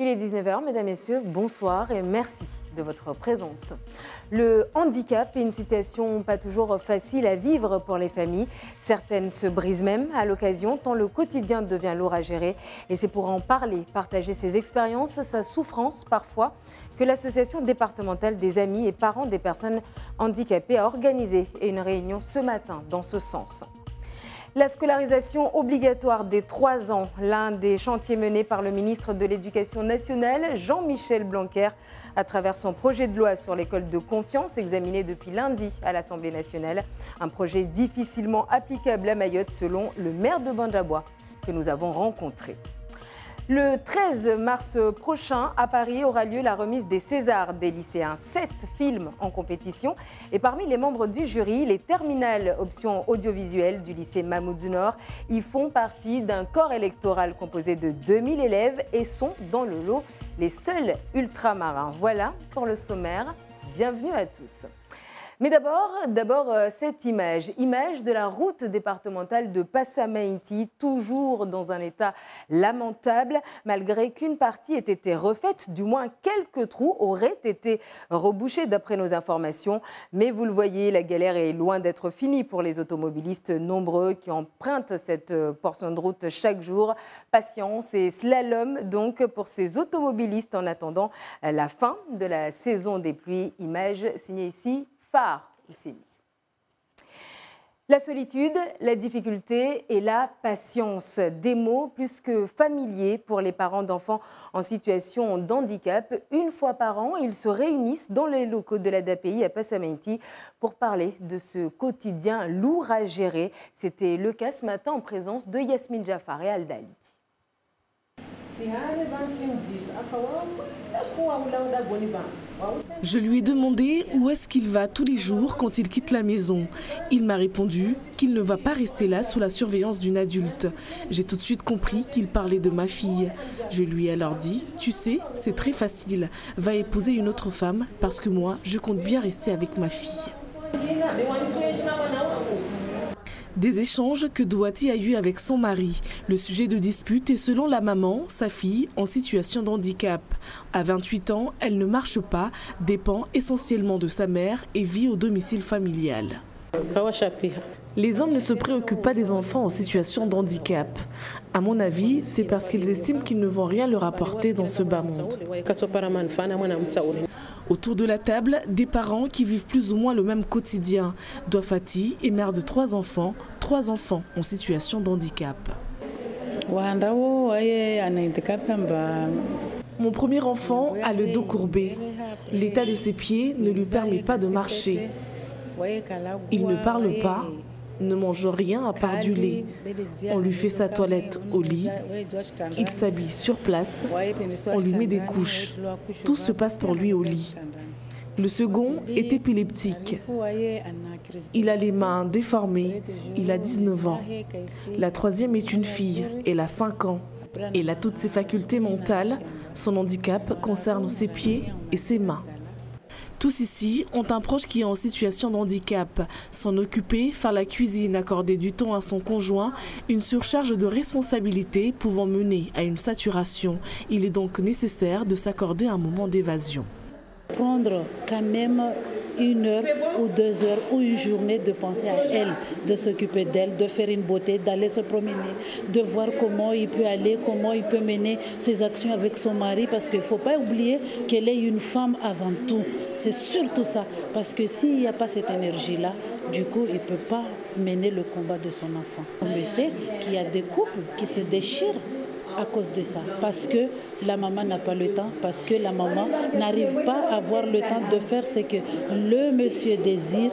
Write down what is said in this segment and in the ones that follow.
Il est 19h, mesdames, messieurs, bonsoir et merci de votre présence. Le handicap est une situation pas toujours facile à vivre pour les familles. Certaines se brisent même à l'occasion, tant le quotidien devient lourd à gérer. Et c'est pour en parler, partager ses expériences, sa souffrance parfois, que l'association départementale des amis et parents des personnes handicapées a organisé une réunion ce matin dans ce sens. La scolarisation obligatoire des 3 ans, l'un des chantiers menés par le ministre de l'Éducation nationale, Jean-Michel Blanquer, à travers son projet de loi sur l'école de confiance examiné depuis lundi à l'Assemblée nationale. Un projet difficilement applicable à Mayotte selon le maire de Bandabois que nous avons rencontré. Le 13 mars prochain, à Paris, aura lieu la remise des Césars des lycéens. 7 films en compétition. Et parmi les membres du jury, les terminales options audiovisuelles du lycée Mahmoud Nord y font partie d'un corps électoral composé de 2000 élèves et sont dans le lot les seuls ultramarins. Voilà pour le sommaire. Bienvenue à tous. Mais d'abord cette image de la route départementale de Passamainty, toujours dans un état lamentable, malgré qu'une partie ait été refaite, du moins quelques trous auraient été rebouchés d'après nos informations. Mais vous le voyez, la galère est loin d'être finie pour les automobilistes nombreux qui empruntent cette portion de route chaque jour. Patience et slalom donc pour ces automobilistes en attendant la fin de la saison des pluies. Image signée ici Phare Ousseni. La solitude, la difficulté et la patience, des mots plus que familiers pour les parents d'enfants en situation d'handicap. Une fois par an, ils se réunissent dans les locaux de l'ADAPI à Passamainty pour parler de ce quotidien lourd à gérer. C'était le cas ce matin en présence de Yasmine Jafar et Alda Aliti. Je lui ai demandé où est-ce qu'il va tous les jours quand il quitte la maison. Il m'a répondu qu'il ne va pas rester là sous la surveillance d'une adulte. J'ai tout de suite compris qu'il parlait de ma fille. Je lui ai alors dit, tu sais, c'est très facile, va épouser une autre femme parce que moi, je compte bien rester avec ma fille. Des échanges que Douati a eus avec son mari. Le sujet de dispute est selon la maman, sa fille, en situation de handicap. À 28 ans, elle ne marche pas, dépend essentiellement de sa mère et vit au domicile familial. Les hommes ne se préoccupent pas des enfants en situation de handicap. À mon avis, c'est parce qu'ils estiment qu'ils ne vont rien leur apporter dans ce bas monde. Autour de la table, des parents qui vivent plus ou moins le même quotidien. Douafati est mère de 3 enfants en situation de handicap. Mon premier enfant a le dos courbé. L'état de ses pieds ne lui permet pas de marcher. Il ne parle pas, ne mange rien à part du lait. On lui fait sa toilette au lit, il s'habille sur place, on lui met des couches. Tout se passe pour lui au lit. Le second est épileptique. Il a les mains déformées, il a 19 ans. La troisième est une fille, elle a 5 ans. Elle a toutes ses facultés mentales. Son handicap concerne ses pieds et ses mains. Tous ici ont un proche qui est en situation de handicap. S'en occuper, faire la cuisine, accorder du temps à son conjoint, une surcharge de responsabilités pouvant mener à une saturation. Il est donc nécessaire de s'accorder un moment d'évasion. Prendre quand même 1 heure ou 2 heures ou une journée de penser à elle, de s'occuper d'elle, de faire une beauté, d'aller se promener, de voir comment il peut aller, comment il peut mener ses actions avec son mari, parce qu'il ne faut pas oublier qu'elle est une femme avant tout. C'est surtout ça, parce que s'il n'y a pas cette énergie-là, du coup, il ne peut pas mener le combat de son enfant. On le sait qu'il y a des couples qui se déchirent à cause de ça, parce que la maman n'a pas le temps, parce que la maman n'arrive pas à avoir le temps de faire ce que le monsieur désire.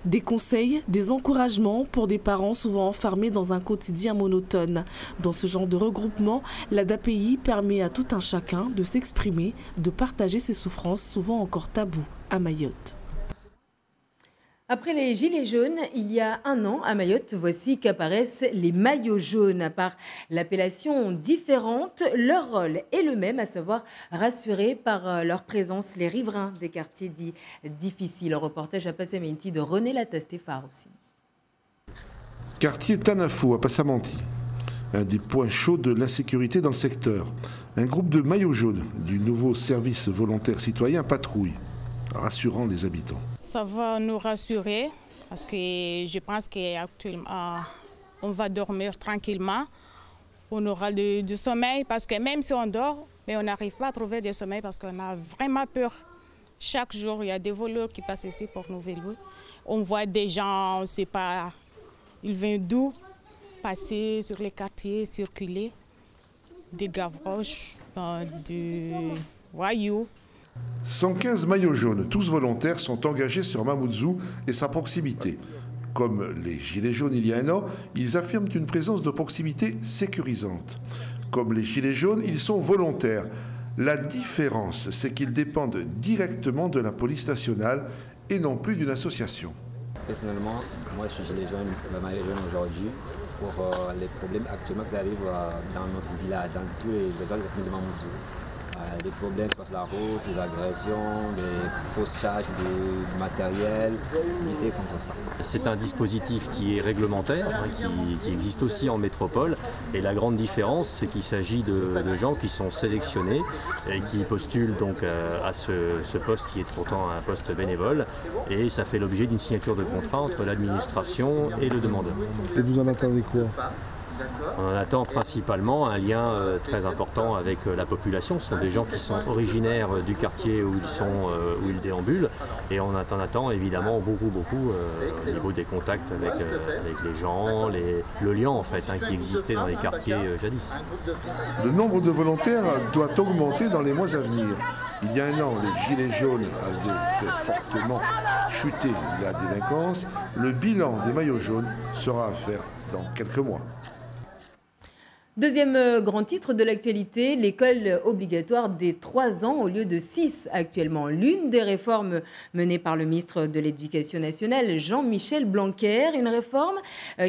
Des conseils, des encouragements pour des parents souvent enfermés dans un quotidien monotone. Dans ce genre de regroupement, l'ADAPI permet à tout un chacun de s'exprimer, de partager ses souffrances souvent encore taboues à Mayotte. Après les gilets jaunes, il y a 1 an, à Mayotte, voici qu'apparaissent les maillots jaunes. Par l'appellation différente, leur rôle est le même, à savoir rassurer par leur présence les riverains des quartiers dits difficiles. Un reportage à Passamainty de René Latasté Phare aussi. Quartier Tanafo à Passamainty, un des points chauds de l'insécurité dans le secteur. Un groupe de maillots jaunes du nouveau service volontaire citoyen patrouille, rassurant les habitants. Ça va nous rassurer parce que je pense qu'actuellement, on va dormir tranquillement. On aura du sommeil parce que même si on dort, mais on n'arrive pas à trouver du sommeil parce qu'on a vraiment peur. Chaque jour, il y a des voleurs qui passent ici pour nous voler. On voit des gens, on ne sait pas, ils viennent d'où, passer sur les quartiers, circuler. Des gavroches, des voyous. 115 maillots jaunes, tous volontaires, sont engagés sur Mamoudzou et sa proximité. Comme les Gilets jaunes il y a un an, ils affirment une présence de proximité sécurisante. Comme les Gilets jaunes, ils sont volontaires. La différence, c'est qu'ils dépendent directement de la police nationale et non plus d'une association. Personnellement, moi je suis Gilet jaune, le maillot jaune aujourd'hui, pour les problèmes actuellement qui arrivent dans notre village, dans tous les zones de Mamoudzou. Des problèmes sur la route, des agressions, des fausses charges, du matériel, lutter contre ça. C'est un dispositif qui est réglementaire, qui existe aussi en métropole. Et la grande différence, c'est qu'il s'agit de gens qui sont sélectionnés et qui postulent donc à ce poste qui est pourtant un poste bénévole. Et ça fait l'objet d'une signature de contrat entre l'administration et le demandeur. Et vous en attendez quoi ? On en attend principalement un lien très important avec la population. Ce sont des gens qui sont originaires du quartier où ils déambulent. Et on attend évidemment beaucoup au niveau des contacts avec les gens, le lien en fait qui existait dans les quartiers jadis. Le nombre de volontaires doit augmenter dans les mois à venir. Il y a un an, les Gilets jaunes avaient fait fortement chuter la délinquance. Le bilan des maillots jaunes sera à faire dans quelques mois. Deuxième grand titre de l'actualité, l'école obligatoire des 3 ans au lieu de 6 actuellement. L'une des réformes menées par le ministre de l'Éducation nationale, Jean-Michel Blanquer, une réforme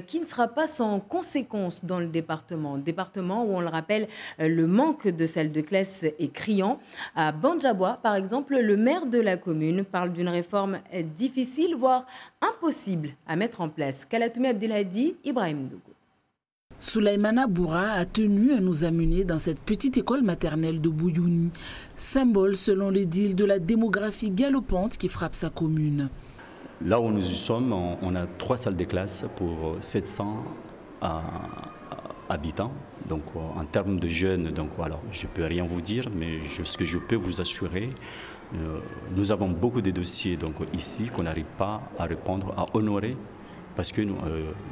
qui ne sera pas sans conséquences dans le département. Département où, on le rappelle, le manque de salles de classe est criant. À Bandjaboua, par exemple, le maire de la commune parle d'une réforme difficile, voire impossible à mettre en place. Kalatoumi Abdelhadi, Ibrahim Dougou. Souleymana Boura a tenu à nous amener dans cette petite école maternelle de Bouyouni, symbole selon l'édile de la démographie galopante qui frappe sa commune. Là où nous y sommes, on a 3 salles de classe pour 700 habitants. Donc en termes de jeunes, alors, je ne peux rien vous dire, mais ce que je peux vous assurer, nous avons beaucoup de dossiers ici qu'on n'arrive pas à répondre, à honorer, parce que nous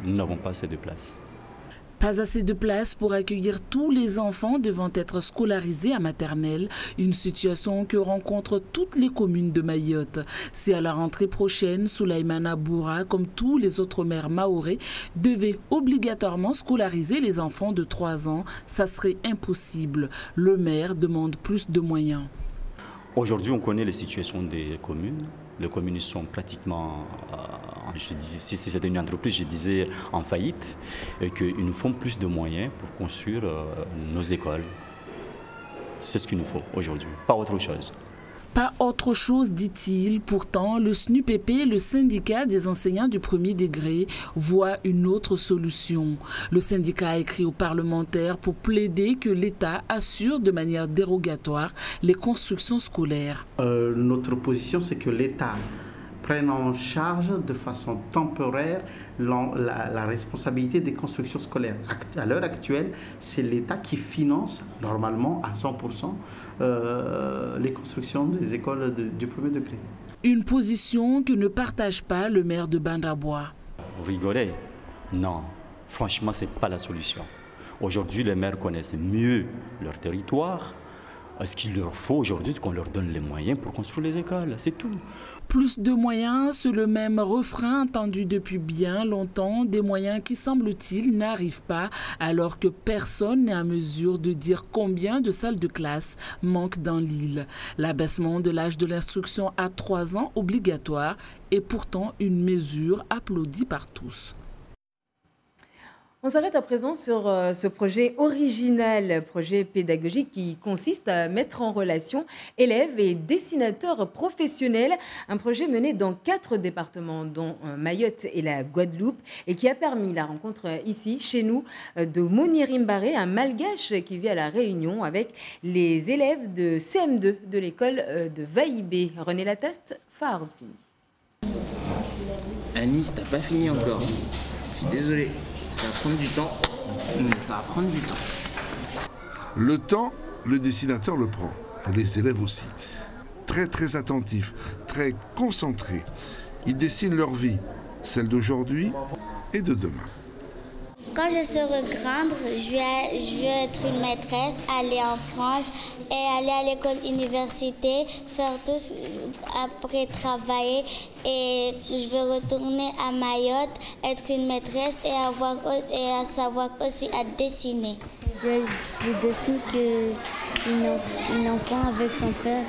n'avons pas assez de place. Pas assez de place pour accueillir tous les enfants devant être scolarisés à maternelle, une situation que rencontrent toutes les communes de Mayotte. Si à la rentrée prochaine, Souleymana Boura, comme tous les autres maires mahorais, devait obligatoirement scolariser les enfants de 3 ans, ça serait impossible. Le maire demande plus de moyens. Aujourd'hui, on connaît les situations des communes. Les communes sont pratiquement, si c'était une entreprise, je disais en faillite, et qu'ils nous font plus de moyens pour construire nos écoles. C'est ce qu'il nous faut aujourd'hui, pas autre chose. Pas autre chose, dit-il. Pourtant, le SNUPP, le syndicat des enseignants du premier degré, voit une autre solution. Le syndicat a écrit aux parlementaires pour plaider que l'État assure de manière dérogatoire les constructions scolaires. Notre position, c'est que l'État prenne en charge de façon temporaire la responsabilité des constructions scolaires. À l'heure actuelle, c'est l'État qui finance normalement à 100% les constructions des écoles du premier degré. Une position que ne partage pas le maire de Bandjaboua. Vous rigolez? Non, franchement, ce n'est pas la solution. Aujourd'hui, les maires connaissent mieux leur territoire. Ce qu'il leur faut aujourd'hui, qu'on leur donne les moyens pour construire les écoles, c'est tout. Plus de moyens, c'est le même refrain entendu depuis bien longtemps, des moyens qui, semble-t-il, n'arrivent pas alors que personne n'est en mesure de dire combien de salles de classe manquent dans l'île. L'abaissement de l'âge de l'instruction à 3 ans obligatoire est pourtant une mesure applaudie par tous. On s'arrête à présent sur ce projet original, projet pédagogique qui consiste à mettre en relation élèves et dessinateurs professionnels. Un projet mené dans 4 départements, dont Mayotte et la Guadeloupe, et qui a permis la rencontre ici, chez nous, de Moniri Mbaré, un malgache qui vit à La Réunion avec les élèves de CM2 de l'école de Vaïbé. René Lataste, Phare aussi. Anis, t'as pas fini encore. Je suis désolé. Ça va prendre du temps, mais ça va prendre du temps. Le temps, le dessinateur le prend. Et les élèves aussi. Très attentifs, très concentrés. Ils dessinent leur vie, celle d'aujourd'hui et de demain. Quand je serai grande, je vais être une maîtresse, aller en France et aller à l'école université, faire tout, après travailler et je vais retourner à Mayotte, être une maîtresse et à savoir aussi à dessiner. Je dessine qu'un enfant avec son père,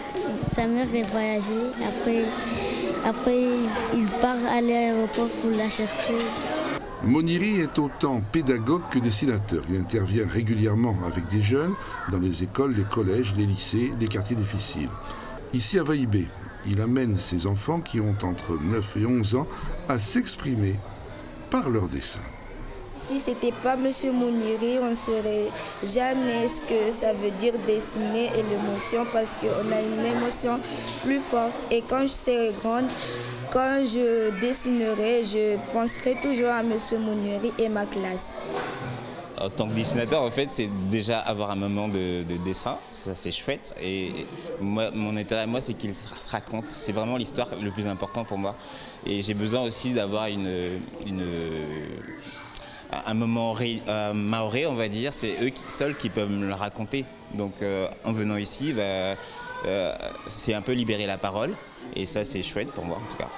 sa mère va voyager, après il part à l'aéroport pour la chercher. Moniri est autant pédagogue que dessinateur. Il intervient régulièrement avec des jeunes dans les écoles, les collèges, les lycées, les quartiers difficiles. Ici à Vaïbé, il amène ses enfants qui ont entre 9 et 11 ans à s'exprimer par leur dessin. Si ce n'était pas M. Moniri, on ne saurait jamais ce que ça veut dire dessiner et l'émotion parce qu'on a une émotion plus forte. Et quand je serai grande, quand je dessinerai, je penserai toujours à M. Moniri et ma classe. En tant que dessinateur, en fait, c'est déjà avoir un moment de dessin, ça c'est chouette. Et moi, mon intérêt à moi, c'est qu'il se raconte. C'est vraiment l'histoire le plus important pour moi. Et j'ai besoin aussi d'avoir un moment maoré, on va dire. C'est eux seuls qui peuvent me le raconter. Donc en venant ici, c'est un peu libérer la parole. Et ça, c'est chouette pour moi, en tout cas.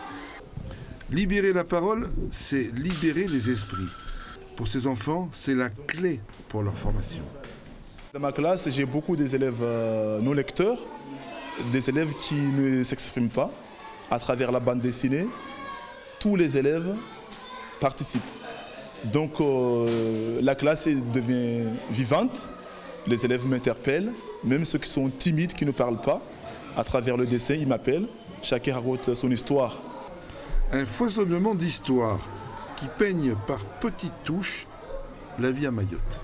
Libérer la parole, c'est libérer les esprits. Pour ces enfants, c'est la clé pour leur formation. Dans ma classe, j'ai beaucoup des élèves non lecteurs, des élèves qui ne s'expriment pas. À travers la bande dessinée, tous les élèves participent. Donc la classe devient vivante, les élèves m'interpellent, même ceux qui sont timides, qui ne parlent pas, à travers le dessin, ils m'appellent, chacun raconte son histoire. Un foisonnement d'histoires qui peignent par petites touches la vie à Mayotte.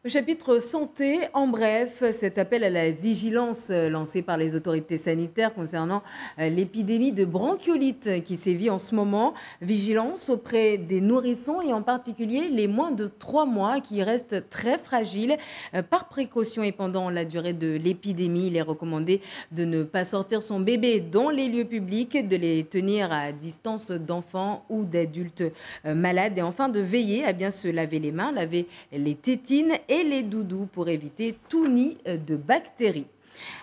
Au chapitre santé, en bref, cet appel à la vigilance lancé par les autorités sanitaires concernant l'épidémie de bronchiolite qui sévit en ce moment. Vigilance auprès des nourrissons et en particulier les moins de 3 mois qui restent très fragiles. Par précaution et pendant la durée de l'épidémie, il est recommandé de ne pas sortir son bébé dans les lieux publics, de les tenir à distance d'enfants ou d'adultes malades et enfin de veiller à bien se laver les mains, laver les tétines et les doudous pour éviter tout nid de bactéries.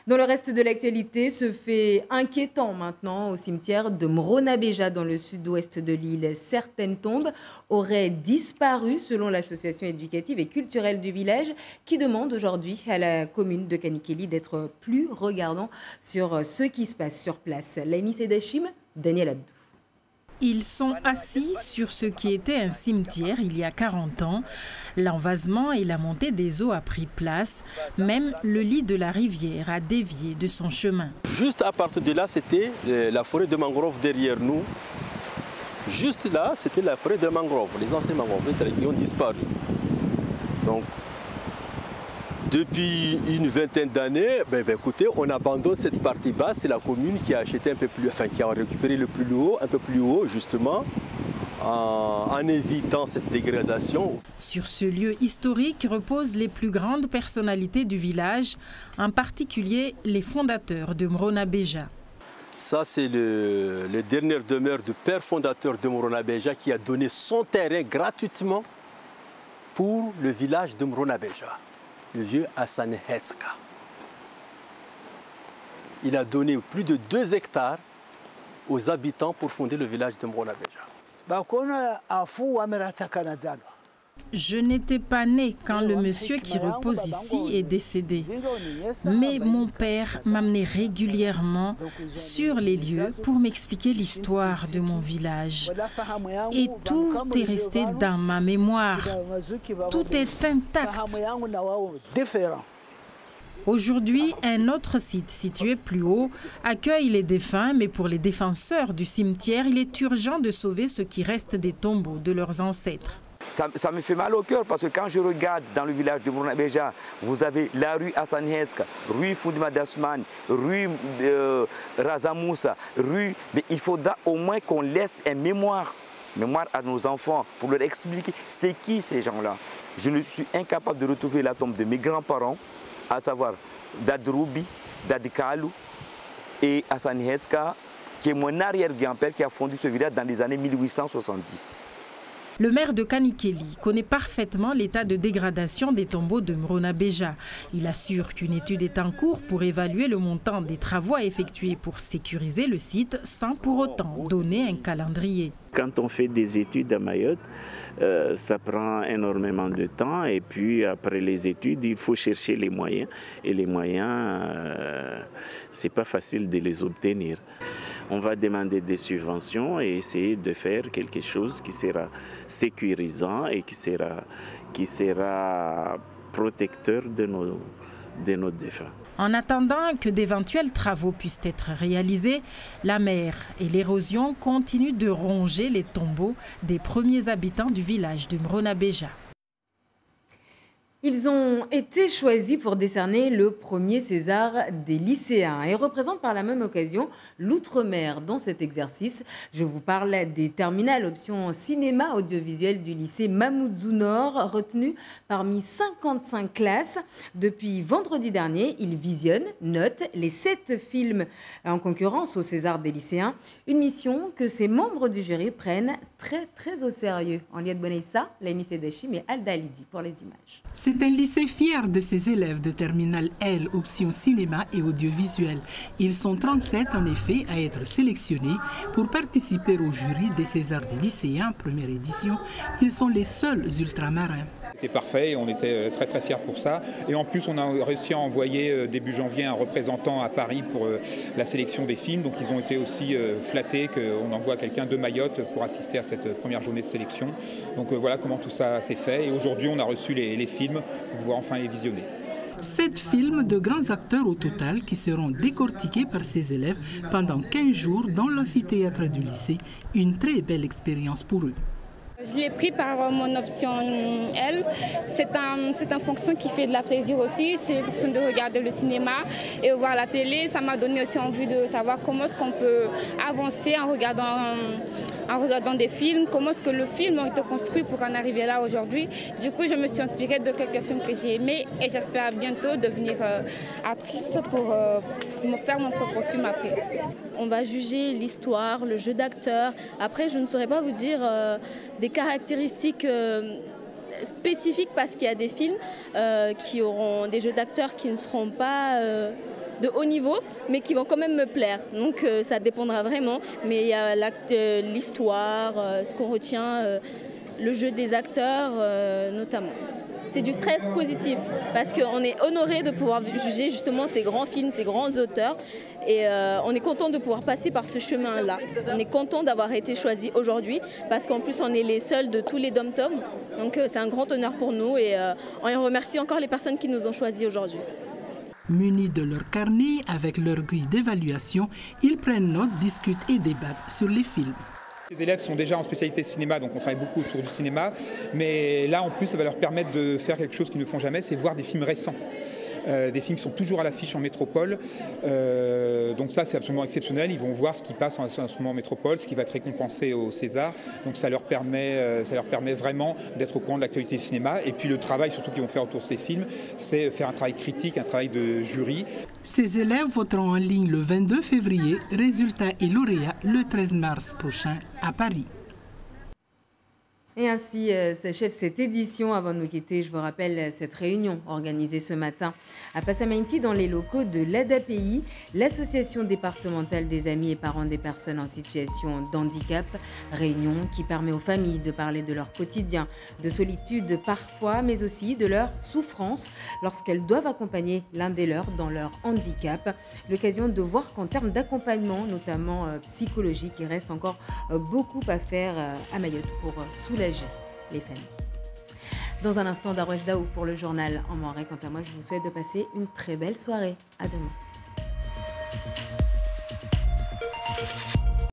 Dans le reste de l'actualité, ce fait inquiétant maintenant au cimetière de Mrona-Beja dans le sud-ouest de l'île. Certaines tombes auraient disparu selon l'association éducative et culturelle du village qui demande aujourd'hui à la commune de Kanikeli d'être plus regardant sur ce qui se passe sur place. Laini Sedachim, Daniel Abdou. Ils sont assis sur ce qui était un cimetière il y a 40 ans. L'envasement et la montée des eaux a pris place. Même le lit de la rivière a dévié de son chemin. Juste à partir de là, c'était la forêt de mangrove derrière nous. Juste là, c'était la forêt de mangrove, les anciennes mangroves qui ont disparu. Donc, depuis une vingtaine d'années, écoutez, on abandonne cette partie basse. C'est la commune qui a acheté un peu plus, qui a récupéré le plus haut, un peu plus haut, justement, en évitant cette dégradation. Sur ce lieu historique reposent les plus grandes personnalités du village, en particulier les fondateurs de Mrona-Beja. Ça, c'est le dernière demeure du père fondateur de Mrona-Beja qui a donné son terrain gratuitement pour le village de Mrona-Beja. Le vieux Hassan Hetska. Il a donné plus de 2 hectares aux habitants pour fonder le village de Mrona-Beja. Je n'étais pas née quand le monsieur qui repose ici est décédé. Mais mon père m'amenait régulièrement sur les lieux pour m'expliquer l'histoire de mon village. Et tout est resté dans ma mémoire. Tout est intact. Aujourd'hui, un autre site situé plus haut accueille les défunts, mais pour les défenseurs du cimetière, il est urgent de sauver ce qui reste des tombeaux de leurs ancêtres. Ça me fait mal au cœur parce que quand je regarde dans le village de Muronabeja, vous avez la rue Hassan Hezka, rue Foudima Dasman, rue Razamoussa, mais il faudra au moins qu'on laisse une mémoire à nos enfants pour leur expliquer c'est qui ces gens-là. Je ne suis incapable de retrouver la tombe de mes grands-parents, à savoir Dad Roubi, Dad Kalou et Hassan Hezka, qui est mon arrière-grand-père qui a fondé ce village dans les années 1870. Le maire de Kanikeli connaît parfaitement l'état de dégradation des tombeaux de Muronabeja. Il assure qu'une étude est en cours pour évaluer le montant des travaux à effectuer pour sécuriser le site sans pour autant donner un calendrier. Quand on fait des études à Mayotte, ça prend énormément de temps et puis après les études, il faut chercher les moyens. Et les moyens, c'est pas facile de les obtenir. On va demander des subventions et essayer de faire quelque chose qui sera sécurisant et qui sera protecteur de nos défunts. En attendant que d'éventuels travaux puissent être réalisés, la mer et l'érosion continuent de ronger les tombeaux des premiers habitants du village de Muronabeja. Ils ont été choisis pour décerner le premier César des lycéens et représentent par la même occasion l'outre-mer dans cet exercice. Je vous parle des terminales option cinéma audiovisuel du lycée Mamoudzou Nord, retenu parmi 55 classes. Depuis vendredi dernier, ils visionnent, notent les 7 films en concurrence au César des lycéens. Une mission que ces membres du jury prennent très au sérieux. En lien de Bonaïssa, Laini Sedachim et Alda Lidi pour les images. C'est un lycée fier de ses élèves de terminale L, option cinéma et audiovisuel. Ils sont 37 en effet à être sélectionnés pour participer au jury des Césars des lycéens, première édition. Ils sont les seuls ultramarins. C'était parfait et on était très fiers pour ça. Et en plus, on a réussi à envoyer début janvier un représentant à Paris pour la sélection des films. Donc ils ont été aussi flattés qu'on envoie quelqu'un de Mayotte pour assister à cette première journée de sélection. Donc voilà comment tout ça s'est fait. Et aujourd'hui, on a reçu les films pour pouvoir enfin les visionner. 7 films de grands acteurs au total qui seront décortiqués par ces élèves pendant 15 jours dans l'amphithéâtre du lycée. Une très belle expérience pour eux. Je l'ai pris par mon option L. C'est une fonction qui fait de la plaisir aussi. C'est une fonction de regarder le cinéma et voir la télé. Ça m'a donné aussi envie de savoir comment est-ce qu'on peut avancer en regardant des films, comment est-ce que le film a été construit pour en arriver là aujourd'hui. Du coup, je me suis inspirée de quelques films que j'ai aimés et j'espère bientôt devenir actrice pour me faire mon propre film après. On va juger l'histoire, le jeu d'acteur. Après, je ne saurais pas vous dire des caractéristiques spécifiques parce qu'il y a des films qui auront des jeux d'acteurs qui ne seront pas de haut niveau, mais qui vont quand même me plaire. Donc ça dépendra vraiment. Mais il y a l'histoire, ce qu'on retient, le jeu des acteurs notamment. C'est du stress positif parce qu'on est honoré de pouvoir juger justement ces grands films, ces grands auteurs et on est content de pouvoir passer par ce chemin-là. On est content d'avoir été choisis aujourd'hui parce qu'en plus on est les seuls de tous les dom-toms. Donc c'est un grand honneur pour nous et on remercie encore les personnes qui nous ont choisis aujourd'hui. Munis de leur carnet avec leur grille d'évaluation, ils prennent note, discutent et débattent sur les films. Les élèves sont déjà en spécialité cinéma, donc on travaille beaucoup autour du cinéma. Mais là, en plus, ça va leur permettre de faire quelque chose qu'ils ne font jamais, c'est voir des films récents. Des films qui sont toujours à l'affiche en métropole. Donc ça, c'est absolument exceptionnel. Ils vont voir ce qui passe en ce moment en métropole, ce qui va être récompensé au César. Donc ça leur permet vraiment d'être au courant de l'actualité du cinéma. Et puis le travail, surtout qu'ils vont faire autour de ces films, c'est faire un travail critique, un travail de jury. Ces élèves voteront en ligne le 22 février. Résultats et lauréats le 13 mars prochain à Paris. Et ainsi s'achève cette édition. Avant de nous quitter, je vous rappelle cette réunion organisée ce matin à Passamainty dans les locaux de l'ADAPI, l'association départementale des amis et parents des personnes en situation d'handicap. Réunion qui permet aux familles de parler de leur quotidien, de solitude parfois, mais aussi de leur souffrance lorsqu'elles doivent accompagner l'un des leurs dans leur handicap. L'occasion de voir qu'en termes d'accompagnement, notamment psychologique, il reste encore beaucoup à faire à Mayotte pour soulager les familles. Dans un instant, Darwesh Daou pour le journal en Morée. Quant à moi, je vous souhaite de passer une très belle soirée. À demain.